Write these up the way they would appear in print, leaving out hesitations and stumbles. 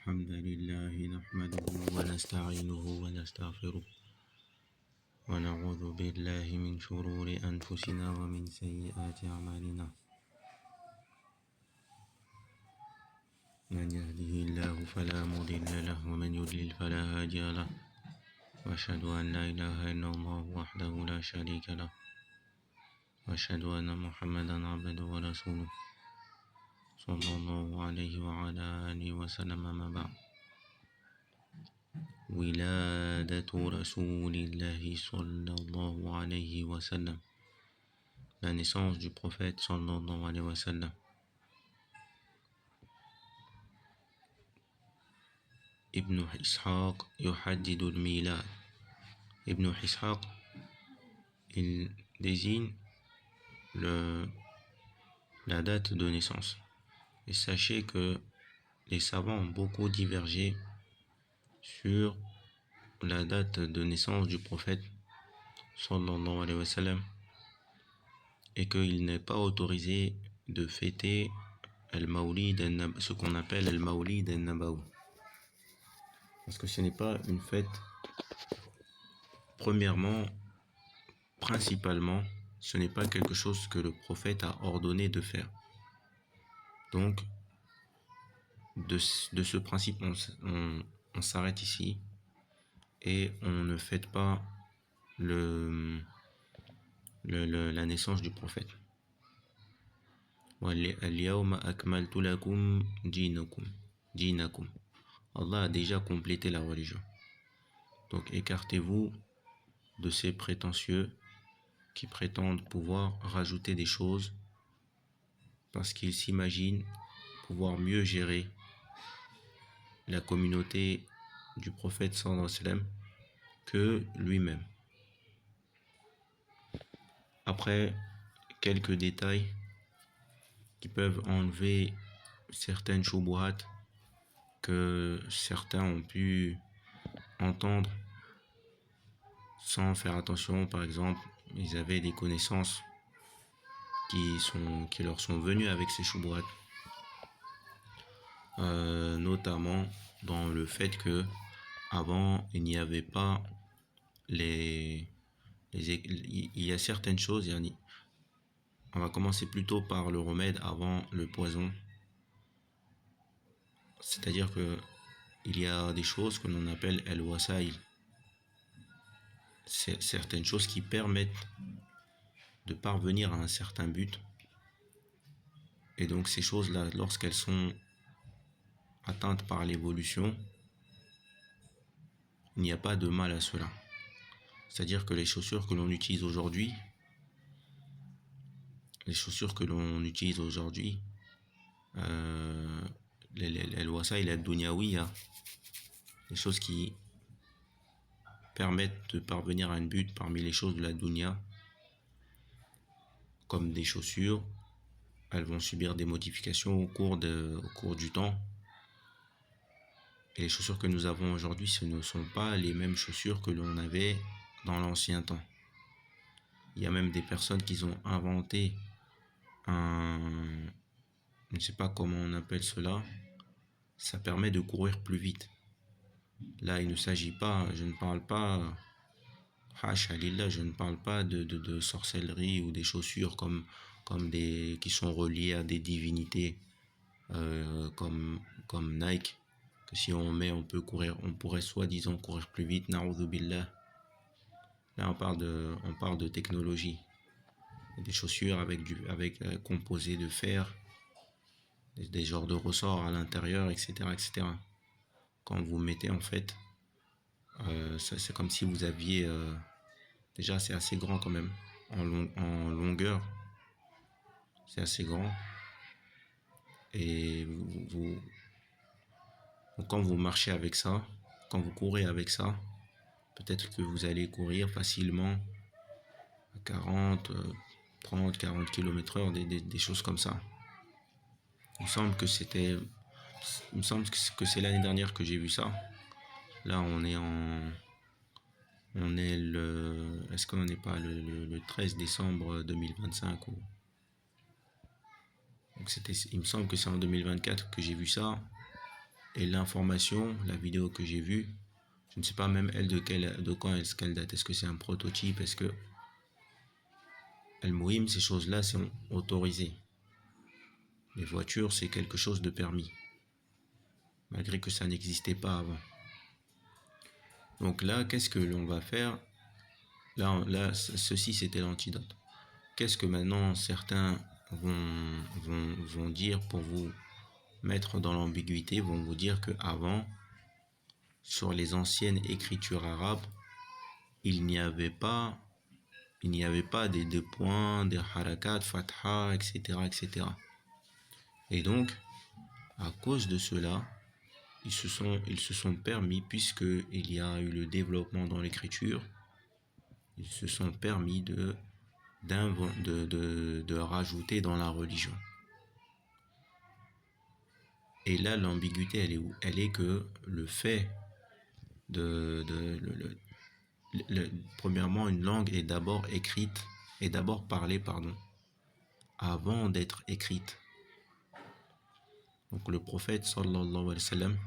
الحمد لله نحمده ونستعينه ونستغفره ونعوذ بالله من شرور أنفسنا ومن سيئات أعمالنا من يهده الله فلا مضل له ومن يضلل فلا هادي له وأشهد أن لا إله إلا الله وحده لا شريك له وأشهد أن محمدا عبده ورسوله صلى الله عليه وعلى آله وسلم. ما بعد. ولادة رسول الله صلى الله عليه وسلم, la naissance du prophète صلى الله عليه وسلم. Ibn Ishaq يحدد الميلاد. Ibn Ishaq, il désigne la date de naissance. Et sachez que les savants ont beaucoup divergé sur la date de naissance du prophète sallallahu alayhi wa sallam, et qu'il n'est pas autorisé de fêter ce qu'on appelle le Mawlid al-Nabawi, parce que ce n'est pas une fête. Premièrement, principalement, ce n'est pas quelque chose que le prophète a ordonné de faire. Donc, de ce principe, on s'arrête ici et on ne fête pas la naissance du prophète. Al-yawma akmaltu lakum dinakum. Allah a déjà complété la religion. Donc écartez-vous de ces prétentieux qui prétendent pouvoir rajouter des choses parce qu'ils s'imaginent pouvoir mieux gérer la communauté du prophète sallallahu alayhi wa sallam que lui-même. Après, quelques détails qui peuvent enlever certaines shubuhat que certains ont pu entendre sans faire attention. Par exemple, ils avaient des connaissances qui leur sont venues avec ces shubuhat, notamment dans le fait que avant il n'y avait pas il y a certaines choses, on va commencer plutôt par le remède avant le poison. C'est-à-dire que il y a des choses que l'on appelle al-wasail, certaines choses qui permettent de parvenir à un certain but. Et donc ces choses-là, lorsqu'elles sont atteintes par l'évolution, il n'y a pas de mal à cela. C'est-à-dire que les chaussures que l'on utilise aujourd'hui, el-wasail ad-dunyawiya, les choses qui permettent de parvenir à un but parmi les choses de la dunya, comme des chaussures, elles vont subir des modifications au cours du temps. Et les chaussures que nous avons aujourd'hui, ce ne sont pas les mêmes chaussures que l'on avait dans l'ancien temps. Il y a même des personnes qui ont inventé je ne sais pas comment on appelle cela, ça permet de courir plus vite. Là, il ne s'agit pas, je ne parle pas de sorcellerie ou des chaussures comme qui sont reliées à des divinités, comme Nike, que si on met, on pourrait soi-disant courir plus vite. Na'udhu billah. Là, on parle de technologie. Des chaussures composées de fer, des genres de ressorts à l'intérieur, etc., etc. Quand vous mettez, en fait, c'est comme si vous aviez déjà, c'est assez grand quand même en longueur, c'est assez grand, et quand vous marchez avec ça, quand vous courez avec ça, peut-être que vous allez courir facilement à 40 km/h, des choses comme ça. Il me semble que c'est l'année dernière que j'ai vu ça. Là, est-ce qu'on n'est pas le 13 décembre 2025 ou... Donc il me semble que c'est en 2024 que j'ai vu ça. Et l'information, la vidéo que j'ai vue, je ne sais pas même elle de quand est-ce qu'elle date. Est-ce que c'est un prototype? Est-ce que Al-Muhim, ces choses-là sont autorisées. Les voitures, c'est quelque chose de permis, malgré que ça n'existait pas avant. Donc là, qu'est-ce que l'on va faire? Là, ceci, c'était l'antidote. Qu'est-ce que maintenant certains vont dire pour vous mettre dans l'ambiguïté, vont vous dire qu'avant, sur les anciennes écritures arabes, il n'y avait pas des deux points, des harakat, fatha, etc., etc. Et donc, à cause de cela, ils se sont permis, puisqu'il y a eu le développement dans l'écriture, ils se sont permis de rajouter dans la religion. Et là, l'ambiguïté, elle est où? Elle est que le fait premièrement, une langue est d'abord écrite, est d'abord parlée, pardon, avant d'être écrite. Donc le prophète, sallallahu alayhi wa sallam,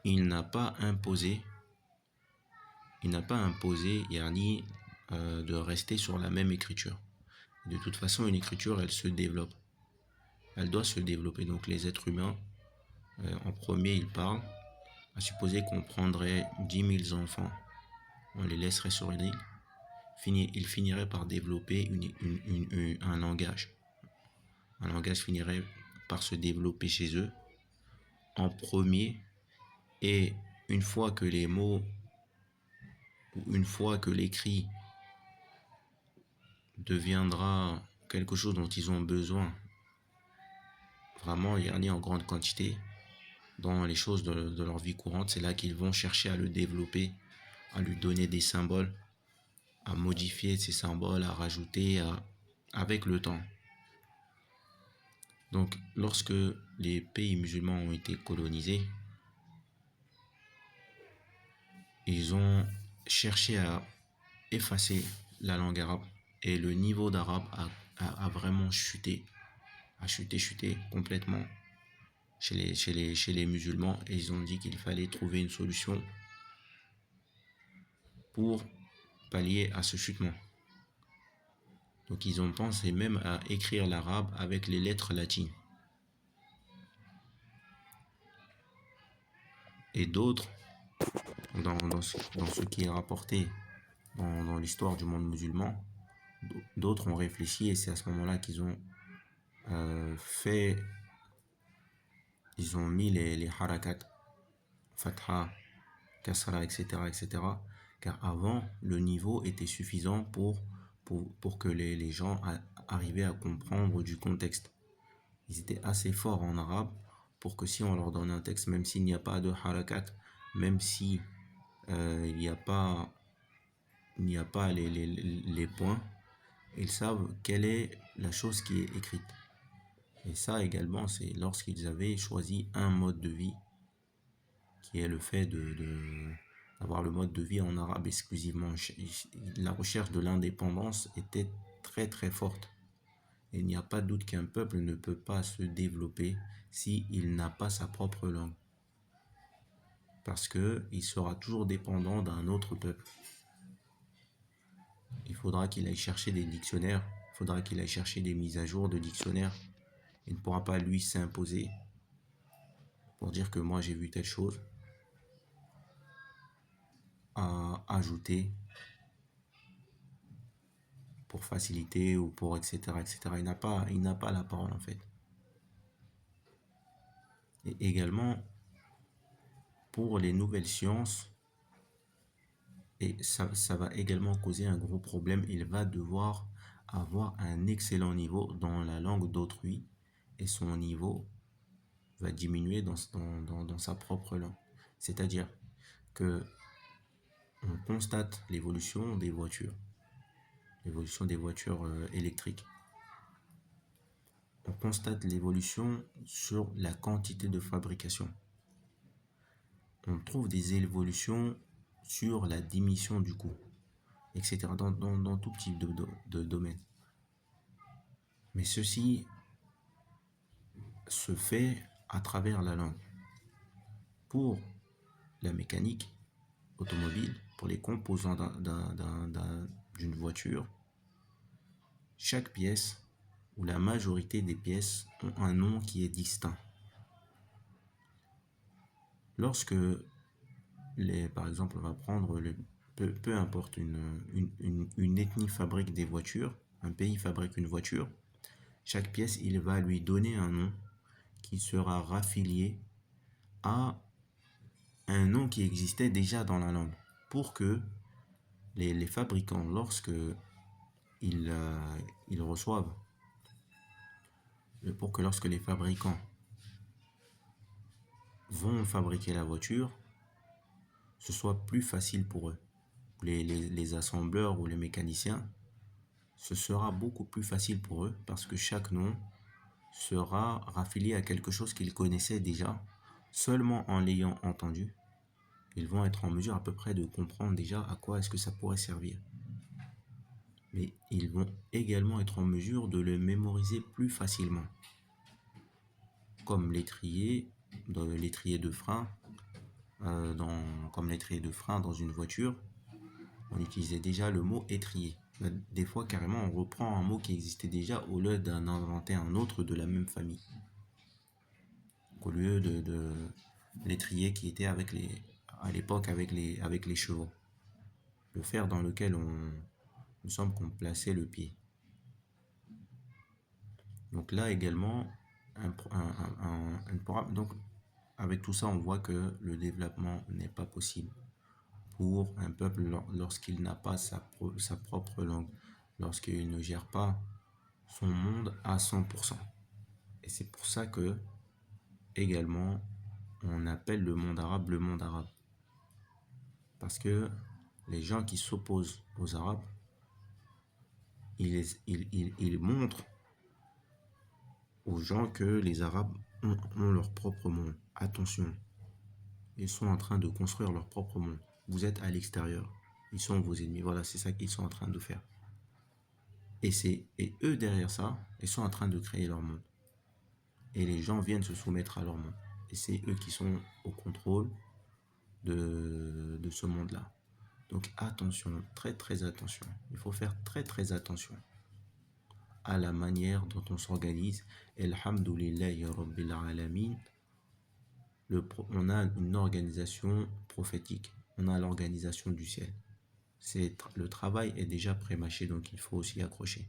il n'a pas imposé, yani, de rester sur la même écriture. De toute façon, une écriture, elle se développe. Elle doit se développer. Donc les êtres humains, en premier, ils parlent. À supposer qu'on prendrait 10 000 enfants, on les laisserait sur une île, ils finiraient par développer un langage. Un langage finirait par se développer chez eux en premier, et une fois que les mots, ou une fois que l'écrit deviendra quelque chose dont ils ont besoin, vraiment, il y en a en grande quantité, dans les choses de leur vie courante, c'est là qu'ils vont chercher à le développer, à lui donner des symboles, à modifier ces symboles, à rajouter avec le temps. Donc, lorsque les pays musulmans ont été colonisés, ils ont cherché à effacer la langue arabe, et le niveau d'arabe a vraiment chuté, chuté complètement chez les musulmans, et ils ont dit qu'il fallait trouver une solution pour pallier à ce chutement. Donc ils ont pensé même à écrire l'arabe avec les lettres latines. Et d'autres, dans ce qui est rapporté dans l'histoire du monde musulman, d'autres ont réfléchi, et c'est à ce moment-là qu'ils ont ils ont mis les harakat, fatha, kasra, etc., etc. Car avant, le niveau était suffisant pour que les gens arrivaient à comprendre du contexte. Ils étaient assez forts en arabe pour que si on leur donne un texte, même s'il n'y a pas de harakat, même si il n'y a pas les points, ils savent quelle est la chose qui est écrite. Et ça également, c'est lorsqu'ils avaient choisi un mode de vie, qui est le fait d'avoir le mode de vie en arabe exclusivement. La recherche de l'indépendance était très très forte. Et il n'y a pas de doute qu'un peuple ne peut pas se développer s'il n'a pas sa propre langue. Parce qu'il sera toujours dépendant d'un autre peuple. Il faudra qu'il aille chercher des dictionnaires, il faudra qu'il aille chercher des mises à jour de dictionnaires. Il ne pourra pas lui s'imposer pour dire que moi j'ai vu telle chose, à ajouter pour faciliter ou pour etc. etc. Il n'a pas la parole en fait. Et également pour les nouvelles sciences, et ça va également causer un gros problème. Il va devoir avoir un excellent niveau dans la langue d'autrui, et son niveau va diminuer dans sa propre langue. C'est-à-dire que on constate l'évolution des voitures, électriques. On constate l'évolution sur la quantité de fabrication. On trouve des évolutions sur la diminution du coût, etc. dans tout type de domaine. Mais ceci se fait à travers la langue. Pour la mécanique automobile, pour les composants d'une voiture, chaque pièce ou la majorité des pièces ont un nom qui est distinct. Lorsque, par exemple, on va prendre, peu importe, une ethnie fabrique des voitures, un pays fabrique une voiture, chaque pièce, il va lui donner un nom qui sera raffilié à un nom qui existait déjà dans la langue, pour que les fabricants, lorsque ils reçoivent, pour que lorsque les fabricants vont fabriquer la voiture, ce soit plus facile pour eux. Les assembleurs ou les mécaniciens, ce sera beaucoup plus facile pour eux parce que chaque nom sera raffilié à quelque chose qu'ils connaissaient déjà. Seulement en l'ayant entendu, ils vont être en mesure à peu près de comprendre déjà à quoi est-ce que ça pourrait servir. Mais ils vont également être en mesure de le mémoriser plus facilement. Comme l'étrier de frein, comme l'étrier de frein dans une voiture, on utilisait déjà le mot étrier. Des fois, carrément, on reprend un mot qui existait déjà au lieu d'en inventer un autre de la même famille. Au lieu de l'étrier qui était à l'époque avec les chevaux. Le fer dans lequel il me semble qu'on plaçait le pied. Donc là également, donc avec tout ça, on voit que le développement n'est pas possible pour un peuple lorsqu'il n'a pas sa propre langue, lorsqu'il ne gère pas son monde à 100%. Et c'est pour ça que, également, on appelle le monde arabe. Parce que les gens qui s'opposent aux Arabes, ils montrent aux gens que les Arabes ont leur propre monde. Attention, ils sont en train de construire leur propre monde. Vous êtes à l'extérieur, ils sont vos ennemis. Voilà, c'est ça qu'ils sont en train de faire. Et eux, derrière ça, ils sont en train de créer leur monde. Et les gens viennent se soumettre à leur monde. Et c'est eux qui sont au contrôle de ce monde-là. Donc attention, très très attention. Il faut faire très très attention à la manière dont on s'organise. Alhamdulillahi Rabbil Alamin. On a une organisation prophétique. On a l'organisation du ciel. Le travail est déjà prémâché, donc il faut aussi accrocher.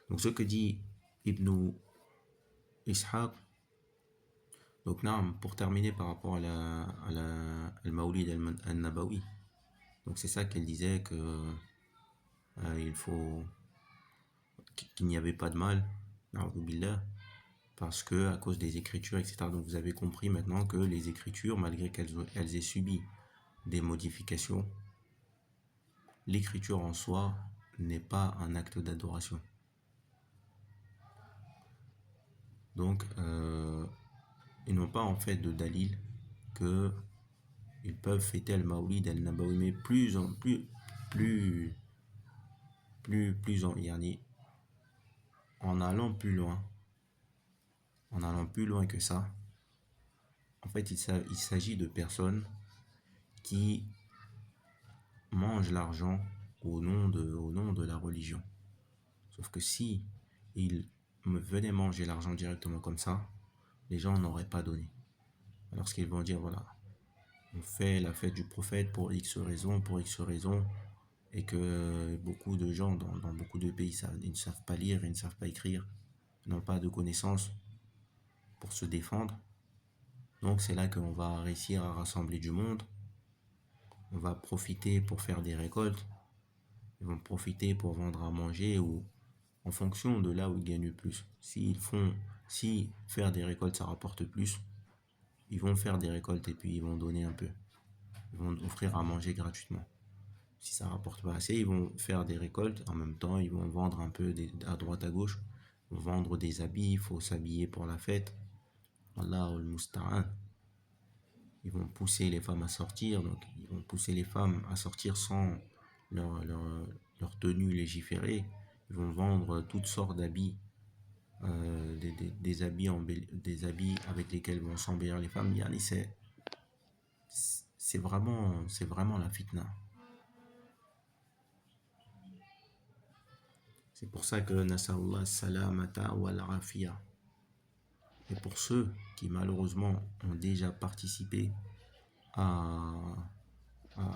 Donc ce que dit Ibn Ishaq, donc pour terminer par rapport à al-Mawlid al-Nabawi, donc c'est ça qu'elle disait que qu'il n'y avait pas de mal, parce que à cause des écritures, etc. Donc vous avez compris maintenant que les écritures, malgré qu'elles aient subi des modifications, l'écriture en soi n'est pas un acte d'adoration. Donc ils n'ont pas en fait de dalil que ils peuvent fêter le Mawlid al-Nabawi, mais en allant plus loin que ça. En fait, il s'agit de personnes qui mangent l'argent au nom de la religion. Sauf que si ils venaient manger l'argent directement comme ça, les gens n'auraient pas donné. Lorsqu'ils vont dire, voilà, on fait la fête du prophète pour X raisons, et que beaucoup de gens dans beaucoup de pays, ils ne savent pas lire, ils ne savent pas écrire, n'ont pas de connaissances pour se défendre. Donc c'est là qu'on va réussir à rassembler du monde. On va profiter pour faire des récoltes. Ils vont profiter pour vendre à manger ou en fonction de là où ils gagnent le plus. Si faire des récoltes ça rapporte plus, ils vont faire des récoltes et puis ils vont donner un peu. Ils vont offrir à manger gratuitement. Si ça rapporte pas assez, ils vont faire des récoltes. En même temps, ils vont vendre un peu à droite à gauche. Ils vont vendre des habits, il faut s'habiller pour la fête. Allahul Musta'an. Ils vont pousser les femmes à sortir. Donc, ils vont pousser les femmes à sortir sans leur tenue légiférée. Ils vont vendre toutes sortes d'habits des habits, des habits avec lesquels vont s'embellir les femmes. Yani c'est vraiment la fitna. C'est pour ça que Nasrallah salamata wal afiya. Et pour ceux qui malheureusement ont déjà participé à, à,